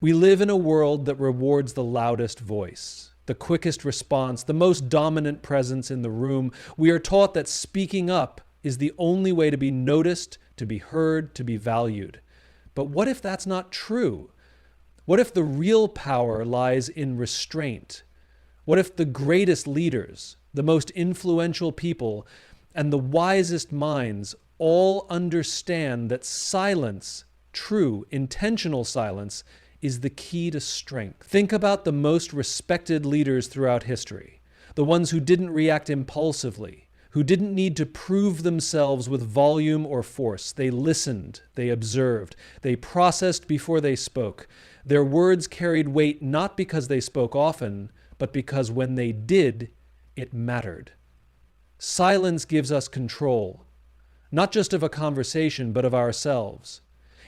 We live in a world that rewards the loudest voice, the quickest response, the most dominant presence in the room. We are taught that speaking up is the only way to be noticed, to be heard, to be valued. But what if that's not true? What if the real power lies in restraint? What if the greatest leaders, the most influential people, and the wisest minds all understand that silence, true, intentional silence, is the key to strength? Think about the most respected leaders throughout history, the ones who didn't react impulsively, who didn't need to prove themselves with volume or force. They listened, they observed, they processed before they spoke. Their words carried weight not because they spoke often, but because when they did, it mattered. Silence gives us control, not just of a conversation, but of ourselves.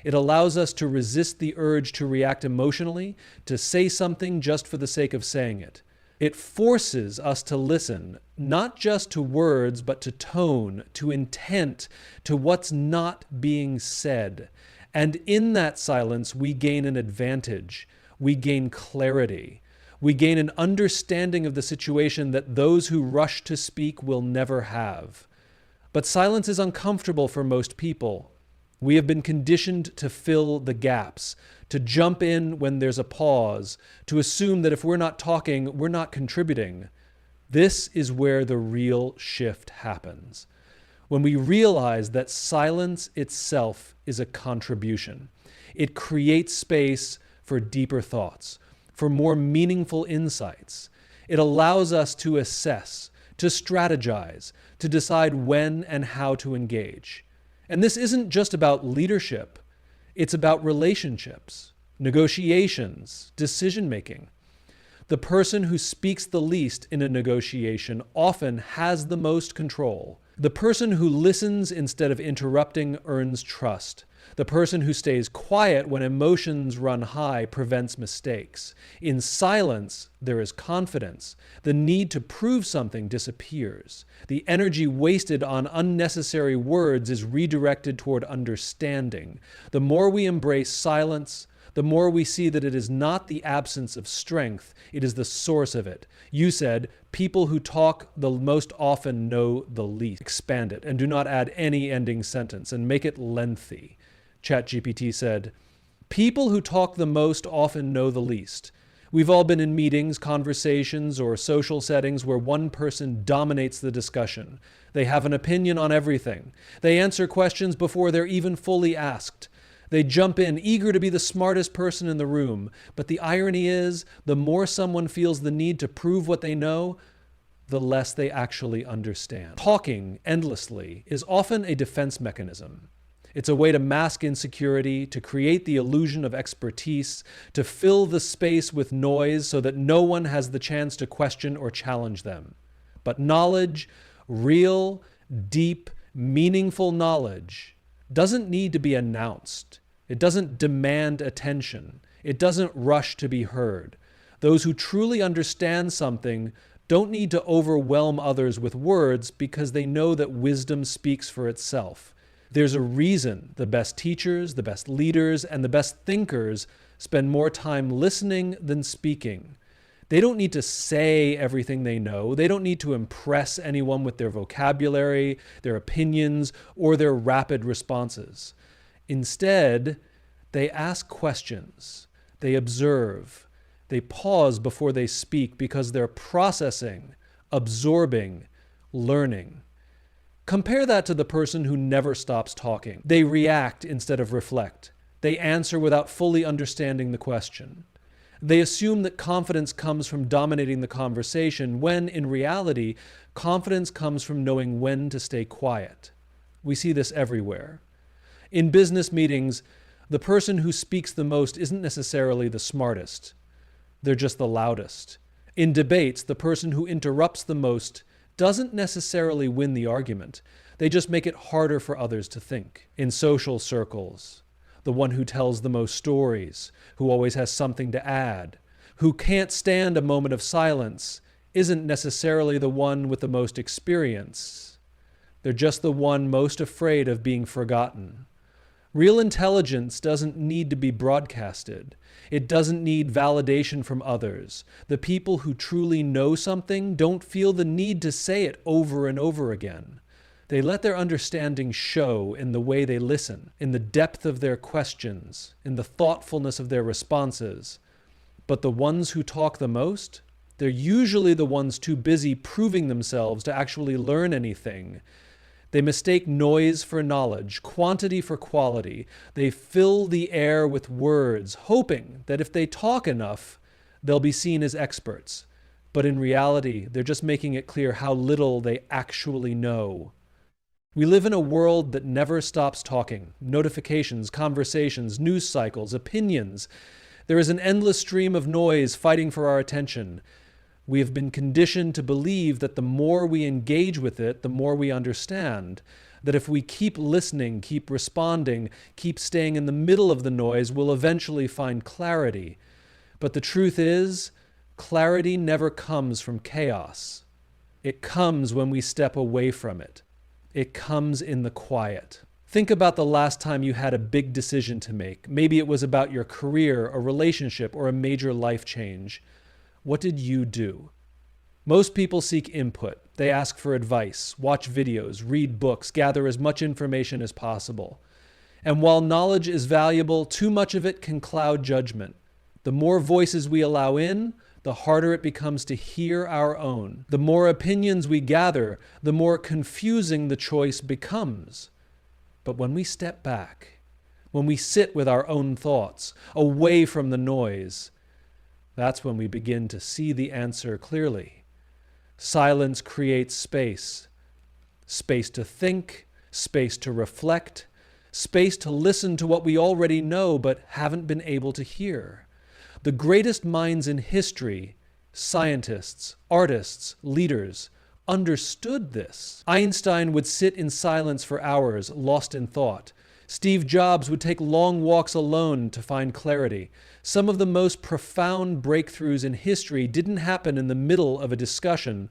It allows us to resist the urge to react emotionally, to say something just for the sake of saying it. It forces us to listen, not just to words, but to tone, to intent, to what's not being said. And in that silence, we gain an advantage. We gain clarity. We gain an understanding of the situation that those who rush to speak will never have. But silence is uncomfortable for most people. We have been conditioned to fill the gaps, to jump in when there's a pause, to assume that if we're not talking, we're not contributing. This is where the real shift happens. When we realize that silence itself is a contribution. It creates space for deeper thoughts, for more meaningful insights. It allows us to assess, to strategize, to decide when and how to engage. And this isn't just about leadership. It's about relationships, negotiations, decision-making. The person who speaks the least in a negotiation often has the most control. The person who listens instead of interrupting earns trust. The person who stays quiet when emotions run high prevents mistakes. In silence, there is confidence. The need to prove something disappears. The energy wasted on unnecessary words is redirected toward understanding. The more we embrace silence, the more we see that it is not the absence of strength, it is the source of it. You said, people who talk the most often know the least. Expand it and do not add any ending sentence and make it lengthy. ChatGPT said, people who talk the most often know the least. We've all been in meetings, conversations, or social settings where one person dominates the discussion. They have an opinion on everything. They answer questions before they're even fully asked. They jump in, eager to be the smartest person in the room. But the irony is, the more someone feels the need to prove what they know, the less they actually understand. Talking endlessly is often a defense mechanism. It's a way to mask insecurity, to create the illusion of expertise, to fill the space with noise so that no one has the chance to question or challenge them. But knowledge, real, deep, meaningful knowledge, doesn't need to be announced. It doesn't demand attention. It doesn't rush to be heard. Those who truly understand something don't need to overwhelm others with words because they know that wisdom speaks for itself. There's a reason the best teachers, the best leaders, and the best thinkers spend more time listening than speaking. They don't need to say everything they know. They don't need to impress anyone with their vocabulary, their opinions, or their rapid responses. Instead, they ask questions. They observe. They pause before they speak because they're processing, absorbing, learning. Compare that to the person who never stops talking. They react instead of reflect. They answer without fully understanding the question. They assume that confidence comes from dominating the conversation, when in reality, confidence comes from knowing when to stay quiet. We see this everywhere. In business meetings, the person who speaks the most isn't necessarily the smartest. They're just the loudest. In debates, the person who interrupts the most doesn't necessarily win the argument. They just make it harder for others to think. In social circles, the one who tells the most stories, who always has something to add, who can't stand a moment of silence, isn't necessarily the one with the most experience. They're just the one most afraid of being forgotten. Real intelligence doesn't need to be broadcasted. It doesn't need validation from others. The people who truly know something don't feel the need to say it over and over again. They let their understanding show in the way they listen, in the depth of their questions, in the thoughtfulness of their responses. But the ones who talk the most, they're usually the ones too busy proving themselves to actually learn anything. They mistake noise for knowledge, quantity for quality. They fill the air with words, hoping that if they talk enough, they'll be seen as experts. But in reality, they're just making it clear how little they actually know. We live in a world that never stops talking. Notifications, conversations, news cycles, opinions. There is an endless stream of noise fighting for our attention. We have been conditioned to believe that the more we engage with it, the more we understand. That if we keep listening, keep responding, keep staying in the middle of the noise, we'll eventually find clarity. But the truth is, clarity never comes from chaos. It comes when we step away from it. It comes in the quiet. Think about the last time you had a big decision to make. Maybe it was about your career, a relationship, or a major life change. What did you do? Most people seek input. They ask for advice, watch videos, read books, gather as much information as possible. And while knowledge is valuable, too much of it can cloud judgment. The more voices we allow in, the harder it becomes to hear our own. The more opinions we gather, the more confusing the choice becomes. But when we step back, when we sit with our own thoughts, away from the noise, that's when we begin to see the answer clearly. Silence creates space. Space to think, space to reflect, space to listen to what we already know but haven't been able to hear. The greatest minds in history, scientists, artists, leaders, understood this. Einstein would sit in silence for hours, lost in thought. Steve Jobs would take long walks alone to find clarity. Some of the most profound breakthroughs in history didn't happen in the middle of a discussion.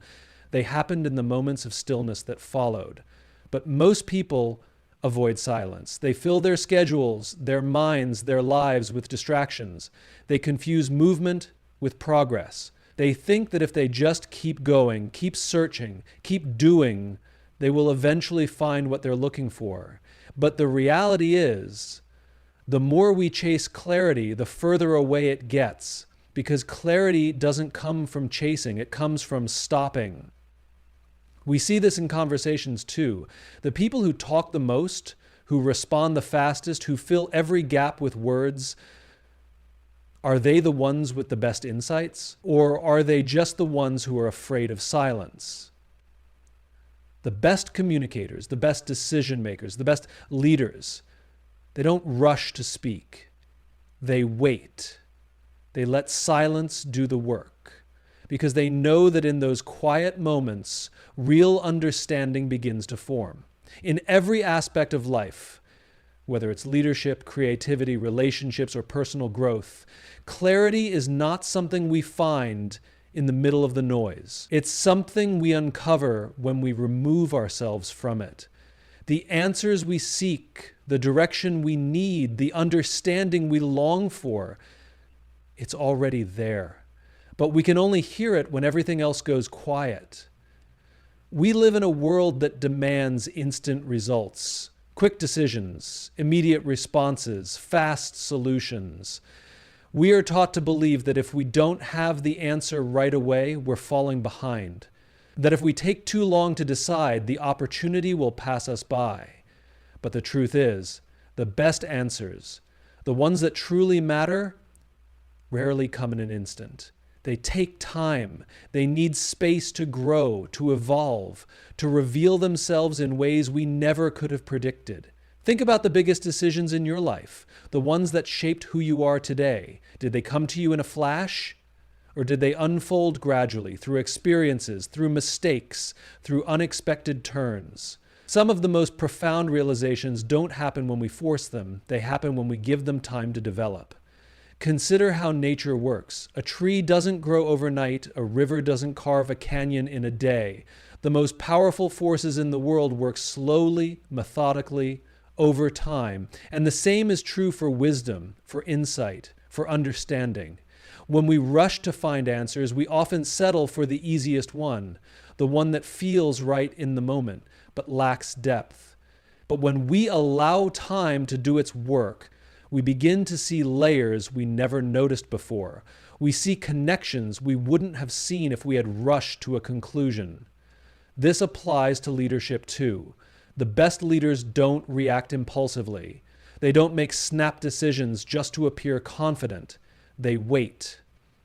They happened in the moments of stillness that followed. But most people avoid silence. They fill their schedules, their minds, their lives with distractions. They confuse movement with progress. They think that if they just keep going, keep searching, keep doing, they will eventually find what they're looking for. But the reality is, the more we chase clarity, the further away it gets, because clarity doesn't come from chasing, it comes from stopping. We see this in conversations too. The people who talk the most, who respond the fastest, who fill every gap with words, are they the ones with the best insights? Or are they just the ones who are afraid of silence? The best communicators, the best decision makers, the best leaders, they don't rush to speak. They wait. They let silence do the work, because they know that in those quiet moments, real understanding begins to form. In every aspect of life, whether it's leadership, creativity, relationships, or personal growth, clarity is not something we find in the middle of the noise. It's something we uncover when we remove ourselves from it. The answers we seek, the direction we need, the understanding we long for, it's already there. But we can only hear it when everything else goes quiet. We live in a world that demands instant results, quick decisions, immediate responses, fast solutions. We are taught to believe that if we don't have the answer right away, we're falling behind. That if we take too long to decide, the opportunity will pass us by. But the truth is, the best answers, the ones that truly matter, rarely come in an instant. They take time. They need space to grow, to evolve, to reveal themselves in ways we never could have predicted. Think about the biggest decisions in your life, the ones that shaped who you are today. Did they come to you in a flash? Or did they unfold gradually through experiences, through mistakes, through unexpected turns? Some of the most profound realizations don't happen when we force them. They happen when we give them time to develop. Consider how nature works. A tree doesn't grow overnight. A river doesn't carve a canyon in a day. The most powerful forces in the world work slowly, methodically, over time. And the same is true for wisdom, for insight, for understanding. When we rush to find answers, we often settle for the easiest one, the one that feels right in the moment, but lacks depth. But when we allow time to do its work, we begin to see layers we never noticed before. We see connections we wouldn't have seen if we had rushed to a conclusion. This applies to leadership too. The best leaders don't react impulsively. They don't make snap decisions just to appear confident. They wait.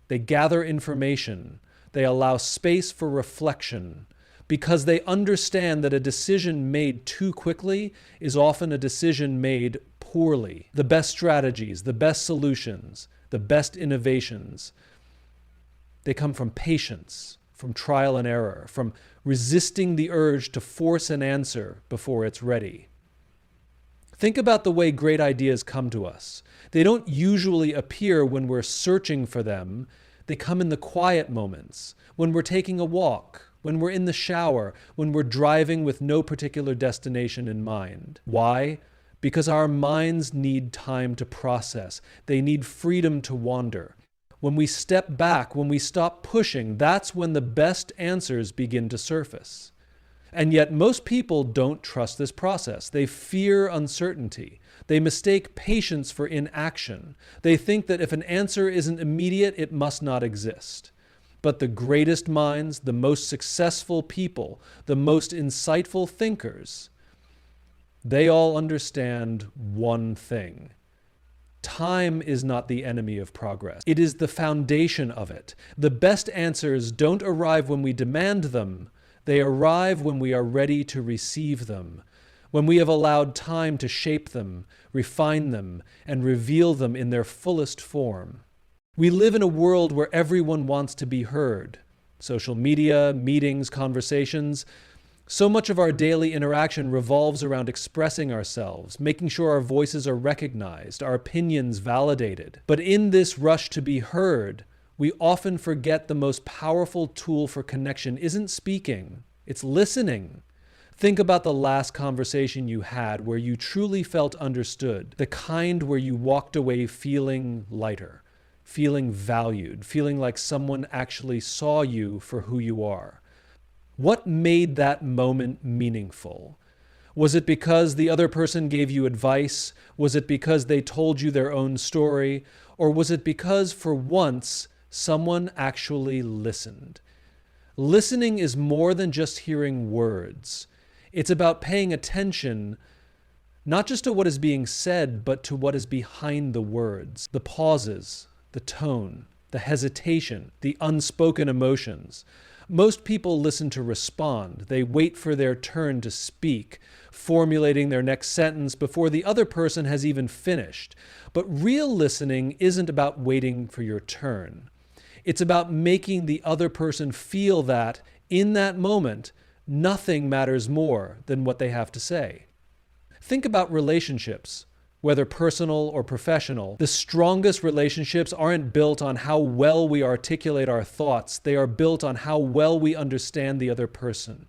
They gather information. They allow space for reflection, because they understand that a decision made too quickly is often a decision made poorly. The best strategies, the best solutions, the best innovations, they come from patience, from trial and error, from resisting the urge to force an answer before it's ready. Think about the way great ideas come to us. They don't usually appear when we're searching for them. They come in the quiet moments, when we're taking a walk, when we're in the shower, when we're driving with no particular destination in mind. Why? Because our minds need time to process. They need freedom to wander. When we step back, when we stop pushing, that's when the best answers begin to surface. And yet most people don't trust this process. They fear uncertainty. They mistake patience for inaction. They think that if an answer isn't immediate, it must not exist. But the greatest minds, the most successful people, the most insightful thinkers, they all understand one thing. Time is not the enemy of progress. It is the foundation of it. The best answers don't arrive when we demand them. They arrive when we are ready to receive them, when we have allowed time to shape them, refine them, and reveal them in their fullest form. We live in a world where everyone wants to be heard. Social media, meetings, conversations. So much of our daily interaction revolves around expressing ourselves, making sure our voices are recognized, our opinions validated. But in this rush to be heard, we often forget the most powerful tool for connection isn't speaking, it's listening. Think about the last conversation you had where you truly felt understood, the kind where you walked away feeling lighter, feeling valued, feeling like someone actually saw you for who you are. What made that moment meaningful? Was it because the other person gave you advice? Was it because they told you their own story? Or was it because, for once, someone actually listened? Listening is more than just hearing words. It's about paying attention, not just to what is being said, but to what is behind the words, the pauses, the tone, the hesitation, the unspoken emotions. Most people listen to respond. They wait for their turn to speak, formulating their next sentence before the other person has even finished. But real listening isn't about waiting for your turn. It's about making the other person feel that, in that moment, nothing matters more than what they have to say. Think about relationships. Whether personal or professional, the strongest relationships aren't built on how well we articulate our thoughts. They are built on how well we understand the other person.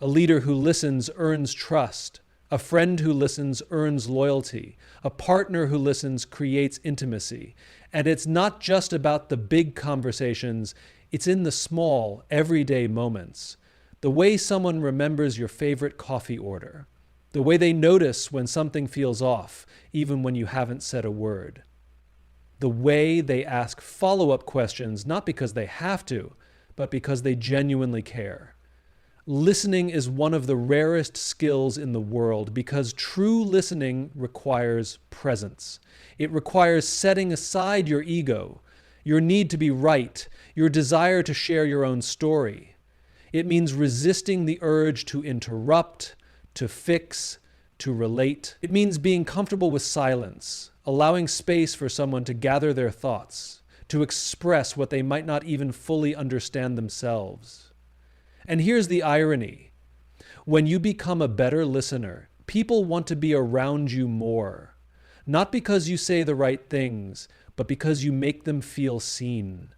A leader who listens earns trust. A friend who listens earns loyalty. A partner who listens creates intimacy. And it's not just about the big conversations, it's in the small, everyday moments. The way someone remembers your favorite coffee order. The way they notice when something feels off, even when you haven't said a word. The way they ask follow-up questions, not because they have to, but because they genuinely care. Listening is one of the rarest skills in the world because true listening requires presence. It requires setting aside your ego, your need to be right, your desire to share your own story. It means resisting the urge to interrupt, to fix, to relate. It means being comfortable with silence, allowing space for someone to gather their thoughts, to express what they might not even fully understand themselves. And here's the irony. When you become a better listener, people want to be around you more. Not because you say the right things, but because you make them feel seen.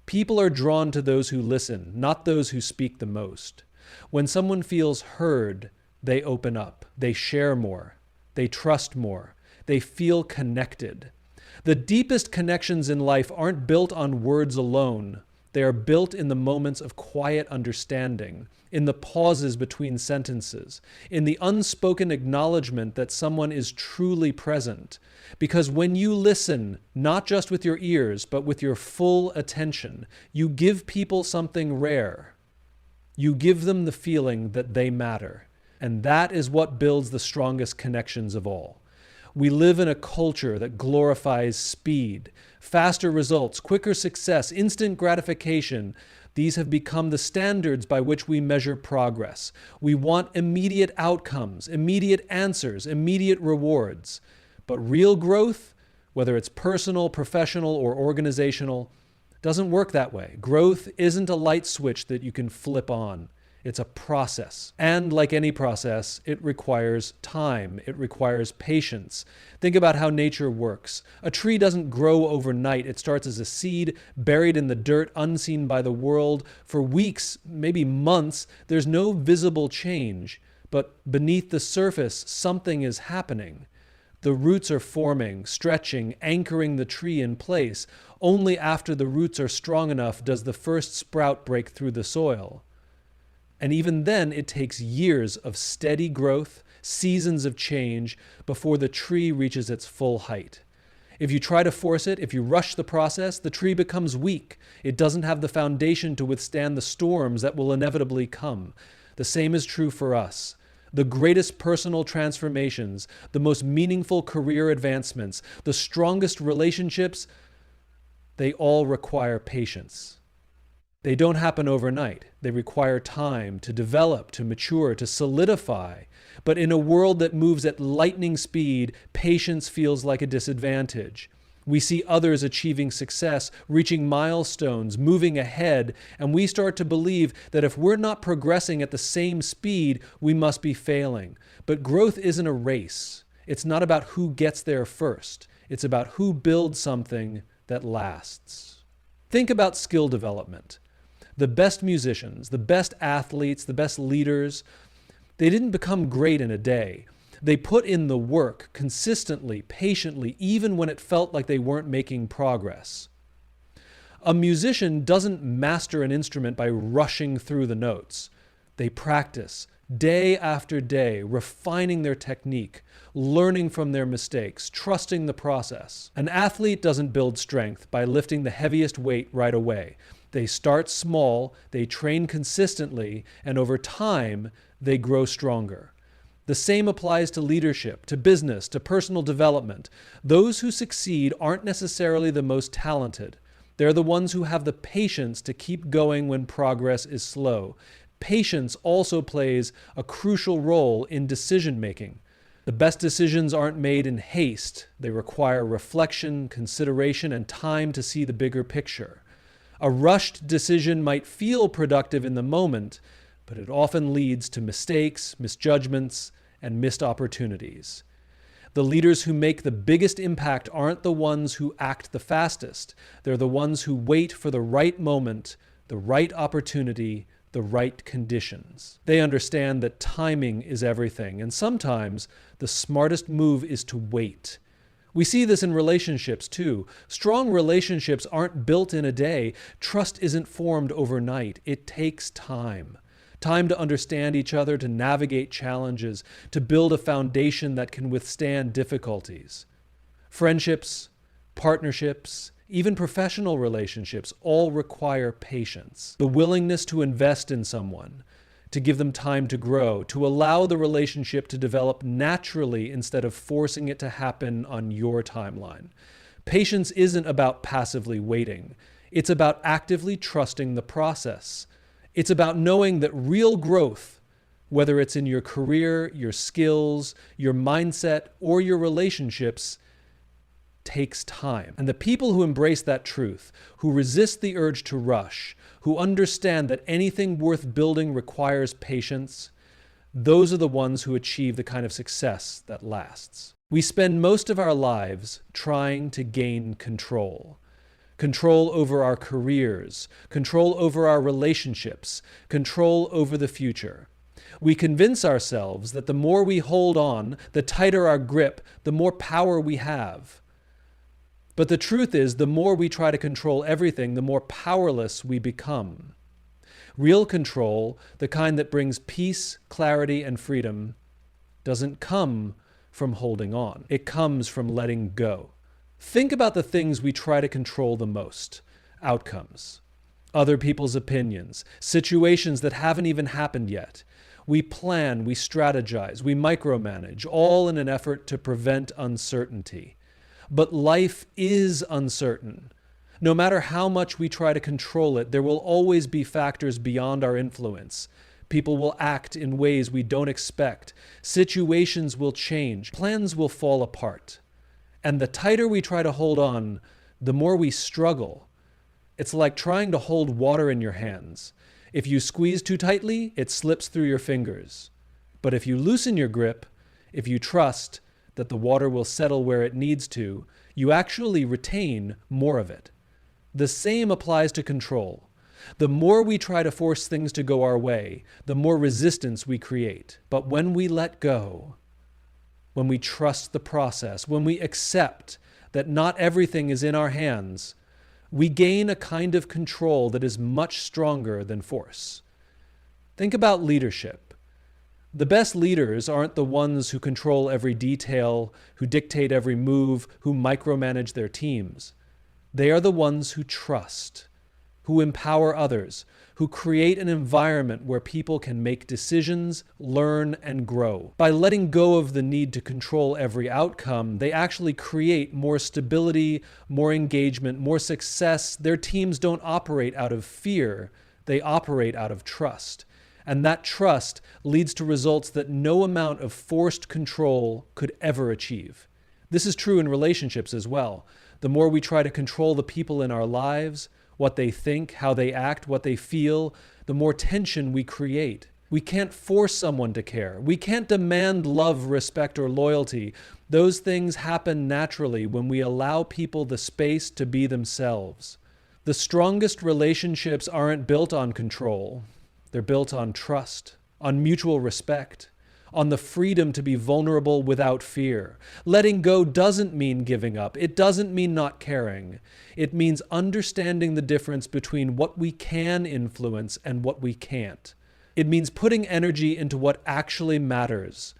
People are drawn to those who listen, not those who speak the most. When someone feels heard, they open up, they share more, They trust more. They feel connected. The deepest connections in life aren't built on words alone. They are built in the moments of quiet understanding, in the pauses between sentences, in the unspoken acknowledgement that someone is truly present. Because when you listen, not just with your ears, but with your full attention, you give people something rare. You give them the feeling that they matter. And that is what builds the strongest connections of all. We live in a culture that glorifies speed, faster results, quicker success, instant gratification. These have become the standards by which we measure progress. We want immediate outcomes, immediate answers, immediate rewards. But real growth, whether it's personal, professional, or organizational, doesn't work that way. Growth isn't a light switch that you can flip on. It's a process. And like any process, it requires time. It requires patience. Think about how nature works. A tree doesn't grow overnight. It starts as a seed, buried in the dirt, unseen by the world. For weeks, maybe months, there's no visible change. But beneath the surface, something is happening. The roots are forming, stretching, anchoring the tree in place. Only after the roots are strong enough does the first sprout break through the soil. And even then, it takes years of steady growth, seasons of change, before the tree reaches its full height. If you try to force it, if you rush the process, the tree becomes weak. It doesn't have the foundation to withstand the storms that will inevitably come. The same is true for us. The greatest personal transformations, the most meaningful career advancements, the strongest relationships, they all require patience. They don't happen overnight. They require time to develop, to mature, to solidify. But in a world that moves at lightning speed, patience feels like a disadvantage. We see others achieving success, reaching milestones, moving ahead, and we start to believe that if we're not progressing at the same speed, we must be failing. But growth isn't a race. It's not about who gets there first. It's about who builds something that lasts. Think about skill development. The best musicians, the best athletes, the best leaders, they didn't become great in a day. They put in the work consistently, patiently, even when it felt like they weren't making progress. A musician doesn't master an instrument by rushing through the notes. They practice day after day, refining their technique, learning from their mistakes, trusting the process. An athlete doesn't build strength by lifting the heaviest weight right away. They start small, they train consistently, and over time, they grow stronger. The same applies to leadership, to business, to personal development. Those who succeed aren't necessarily the most talented. They're the ones who have the patience to keep going when progress is slow. Patience also plays a crucial role in decision-making. The best decisions aren't made in haste. They require reflection, consideration, and time to see the bigger picture. A rushed decision might feel productive in the moment, but it often leads to mistakes, misjudgments, and missed opportunities. The leaders who make the biggest impact aren't the ones who act the fastest. They're the ones who wait for the right moment, the right opportunity, the right conditions. They understand that timing is everything, and sometimes the smartest move is to wait. We see this in relationships too. Strong relationships aren't built in a day. Trust isn't formed overnight. It takes time. Time to understand each other, to navigate challenges, to build a foundation that can withstand difficulties. Friendships, partnerships, even professional relationships all require patience. The willingness to invest in someone, to give them time to grow, to allow the relationship to develop naturally instead of forcing it to happen on your timeline. Patience isn't about passively waiting. It's about actively trusting the process. It's about knowing that real growth, whether it's in your career, your skills, your mindset, or your relationships, takes time. And the people who embrace that truth, who resist the urge to rush, who understand that anything worth building requires patience, those are the ones who achieve the kind of success that lasts. We spend most of our lives trying to gain control. Control over our careers, control over our relationships, control over the future. We convince ourselves that the more we hold on, the tighter our grip, the more power we have. But the truth is, the more we try to control everything, the more powerless we become. Real control, the kind that brings peace, clarity, and freedom, doesn't come from holding on. It comes from letting go. Think about the things we try to control the most. Outcomes, other people's opinions, situations that haven't even happened yet. We plan, we strategize, we micromanage, all in an effort to prevent uncertainty. But life is uncertain. No matter how much we try to control it, there will always be factors beyond our influence. People will act in ways we don't expect. Situations will change. Plans will fall apart. And the tighter we try to hold on, the more we struggle. It's like trying to hold water in your hands. If you squeeze too tightly, it slips through your fingers. But if you loosen your grip, if you trust that the water will settle where it needs to, you actually retain more of it. The same applies to control. The more we try to force things to go our way, the more resistance we create. But when we let go, when we trust the process, when we accept that not everything is in our hands, we gain a kind of control that is much stronger than force. Think about leadership. The best leaders aren't the ones who control every detail, who dictate every move, who micromanage their teams. They are the ones who trust, who empower others, who create an environment where people can make decisions, learn, and grow. By letting go of the need to control every outcome, they actually create more stability, more engagement, more success. Their teams don't operate out of fear, they operate out of trust. And that trust leads to results that no amount of forced control could ever achieve. This is true in relationships as well. The more we try to control the people in our lives, what they think, how they act, what they feel, the more tension we create. We can't force someone to care. We can't demand love, respect, or loyalty. Those things happen naturally when we allow people the space to be themselves. The strongest relationships aren't built on control. They're built on trust, on mutual respect, on the freedom to be vulnerable without fear. Letting go doesn't mean giving up. It doesn't mean not caring. It means understanding the difference between what we can influence and what we can't. It means putting energy into what actually matters,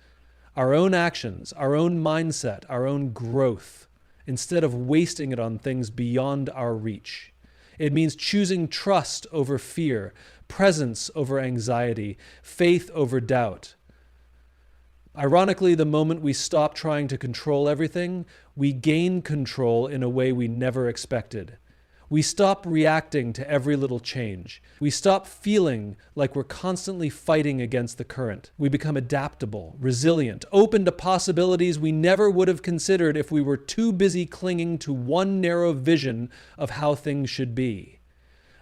our own actions, our own mindset, our own growth, instead of wasting it on things beyond our reach. It means choosing trust over fear, presence over anxiety, faith over doubt. Ironically, the moment we stop trying to control everything, we gain control in a way we never expected. We stop reacting to every little change. We stop feeling like we're constantly fighting against the current. We become adaptable, resilient, open to possibilities we never would have considered if we were too busy clinging to one narrow vision of how things should be.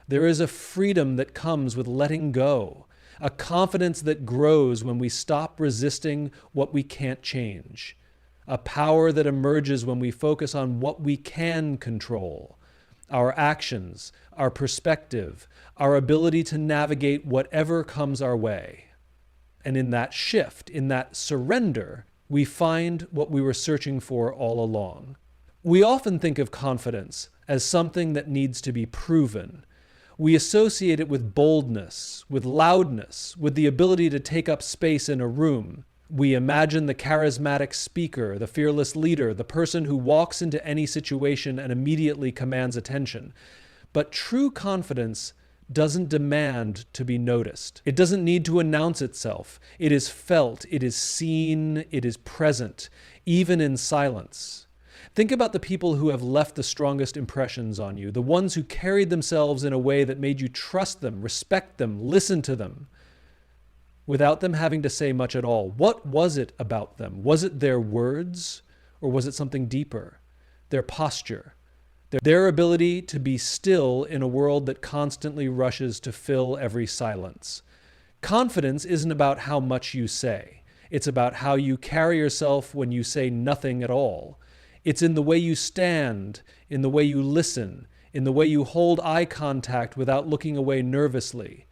There is a freedom that comes with letting go, a confidence that grows when we stop resisting what we can't change, a power that emerges when we focus on what we can control, our actions, our perspective, our ability to navigate whatever comes our way. And in that shift, in that surrender, we find what we were searching for all along. We often think of confidence as something that needs to be proven. We associate it with boldness, with loudness, with the ability to take up space in a room. We imagine the charismatic speaker, the fearless leader, the person who walks into any situation and immediately commands attention. But true confidence doesn't demand to be noticed. It doesn't need to announce itself. It is felt, it is seen, it is present, even in silence. Think about the people who have left the strongest impressions on you, the ones who carried themselves in a way that made you trust them, respect them, listen to them, without them having to say much at all. What was it about them? Was it their words, or was it something deeper? Their posture, their ability to be still in a world that constantly rushes to fill every silence. Confidence isn't about how much you say. It's about how you carry yourself when you say nothing at all. It's in the way you stand, in the way you listen, in the way you hold eye contact without looking away nervously.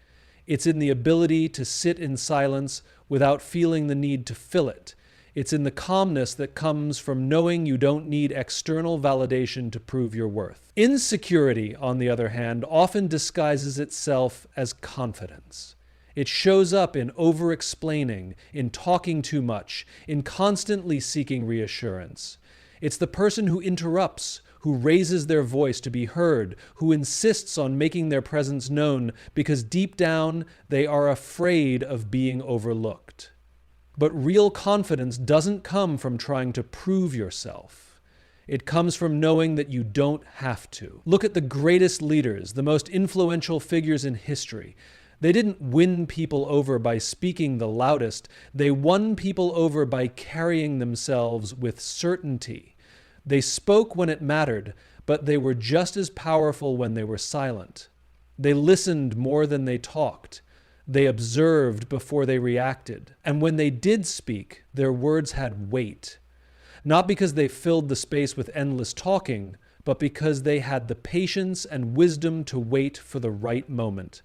It's in the ability to sit in silence without feeling the need to fill it. It's in the calmness that comes from knowing you don't need external validation to prove your worth. Insecurity, on the other hand, often disguises itself as confidence. It shows up in over-explaining, in talking too much, in constantly seeking reassurance. It's the person who interrupts, who raises their voice to be heard, who insists on making their presence known because deep down they are afraid of being overlooked. But real confidence doesn't come from trying to prove yourself. It comes from knowing that you don't have to. Look at the greatest leaders, the most influential figures in history. They didn't win people over by speaking the loudest. They won people over by carrying themselves with certainty. They spoke when it mattered, but they were just as powerful when they were silent. They listened more than they talked. They observed before they reacted. And when they did speak, their words had weight. Not because they filled the space with endless talking, but because they had the patience and wisdom to wait for the right moment.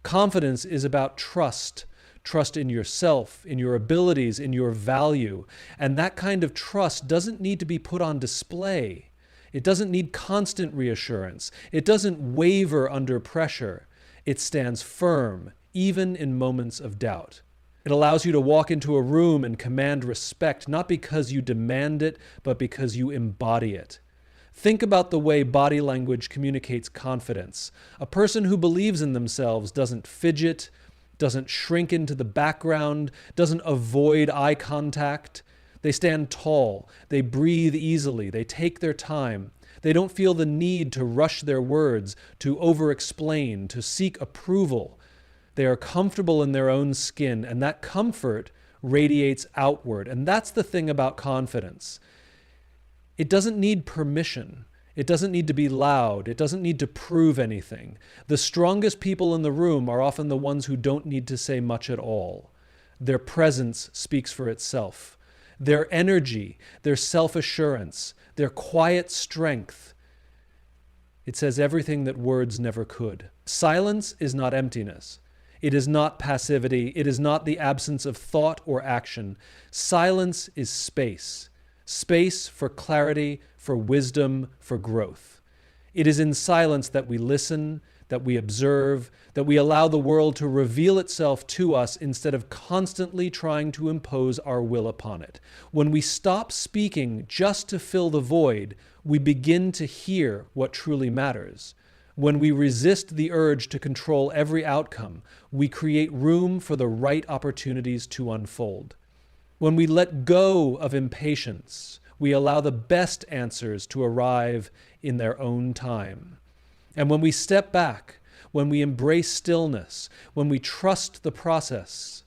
Confidence is about trust. Trust in yourself, in your abilities, in your value. And that kind of trust doesn't need to be put on display. It doesn't need constant reassurance. It doesn't waver under pressure. It stands firm, even in moments of doubt. It allows you to walk into a room and command respect, not because you demand it, but because you embody it. Think about the way body language communicates confidence. A person who believes in themselves doesn't fidget, doesn't shrink into the background, doesn't avoid eye contact. They stand tall, they breathe easily, they take their time. They don't feel the need to rush their words, to over-explain, to seek approval. They are comfortable in their own skin, and that comfort radiates outward. And that's the thing about confidence. It doesn't need permission. It doesn't need to be loud. It doesn't need to prove anything. The strongest people in the room are often the ones who don't need to say much at all. Their presence speaks for itself. Their energy, their self-assurance, their quiet strength, it says everything that words never could. Silence is not emptiness. It is not passivity. It is not the absence of thought or action. Silence is space. Space for clarity, for wisdom, for growth. It is in silence that we listen, that we observe, that we allow the world to reveal itself to us instead of constantly trying to impose our will upon it. When we stop speaking just to fill the void, we begin to hear what truly matters. When we resist the urge to control every outcome, we create room for the right opportunities to unfold. When we let go of impatience, we allow the best answers to arrive in their own time. And when we step back, when we embrace stillness, when we trust the process,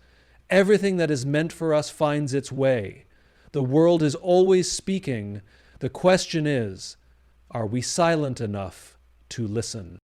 everything that is meant for us finds its way. The world is always speaking. The question is, are we silent enough to listen?